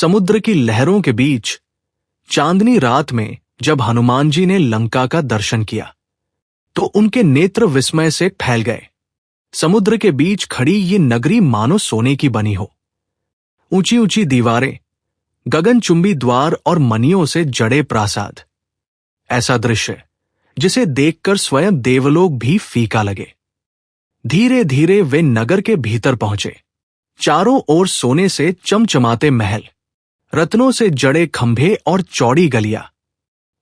समुद्र की लहरों के बीच चांदनी रात में जब हनुमान जी ने लंका का दर्शन किया तो उनके नेत्र विस्मय से फैल गए। समुद्र के बीच खड़ी ये नगरी मानो सोने की बनी हो। ऊंची ऊंची दीवारें, गगनचुंबी द्वार और मणियों से जड़े प्रासाद। ऐसा दृश्य जिसे देखकर स्वयं देवलोक भी फीका लगे। धीरे धीरे वे नगर के भीतर पहुंचे। चारों ओर सोने से चमचमाते महल, रत्नों से जड़े खंभे और चौड़ी गलियां।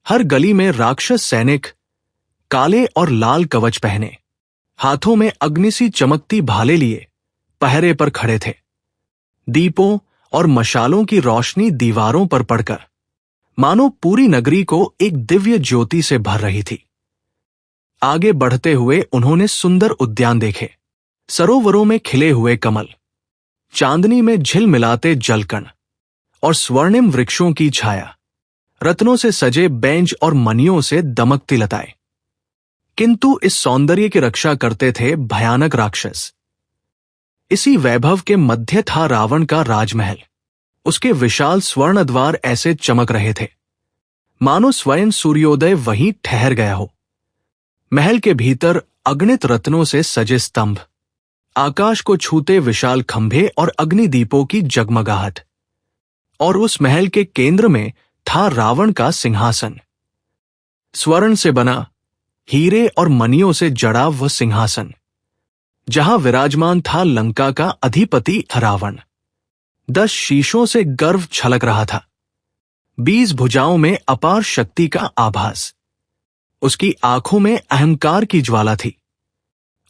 हर गली में राक्षस सैनिक काले और लाल कवच पहने, हाथों में अग्नि सी चमकती भाले लिए पहरे पर खड़े थे। दीपों और मशालों की रोशनी दीवारों पर पड़कर मानो पूरी नगरी को एक दिव्य ज्योति से भर रही थी। आगे बढ़ते हुए उन्होंने सुंदर उद्यान देखे। सरोवरों में खिले हुए कमल, चांदनी में झिलमिलाते जलकण और स्वर्णिम वृक्षों की छाया, रत्नों से सजे बेंच और मणियों से दमकती लताएं। किंतु इस सौंदर्य की रक्षा करते थे भयानक राक्षस। इसी वैभव के मध्य था रावण का राजमहल। उसके विशाल स्वर्ण द्वार ऐसे चमक रहे थे मानो स्वयं सूर्योदय वहीं ठहर गया हो। महल के भीतर अगणित रत्नों से सजे स्तंभ, आकाश को छूते विशाल खंभे और अग्निदीपों की जगमगाहट। और उस महल के केंद्र में था रावण का सिंहासन। स्वर्ण से बना, हीरे और मणियों से जड़ा वह सिंहासन, जहां विराजमान था लंका का अधिपति रावण। 10 शीशों से गर्व छलक रहा था। 20 भुजाओं में अपार शक्ति का आभास। उसकी आंखों में अहंकार की ज्वाला थी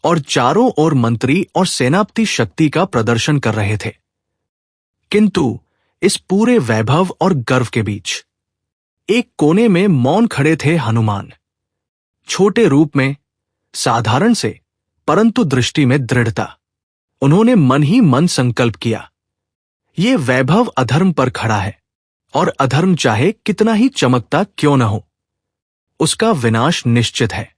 और चारों ओर मंत्री और सेनापति शक्ति का प्रदर्शन कर रहे थे। किंतु इस पूरे वैभव और गर्व के बीच एक कोने में मौन खड़े थे हनुमान। छोटे रूप में, साधारण से, परंतु दृष्टि में दृढ़ता। उन्होंने मन ही मन संकल्प किया, ये वैभव अधर्म पर खड़ा है और अधर्म चाहे कितना ही चमकता क्यों न हो, उसका विनाश निश्चित है।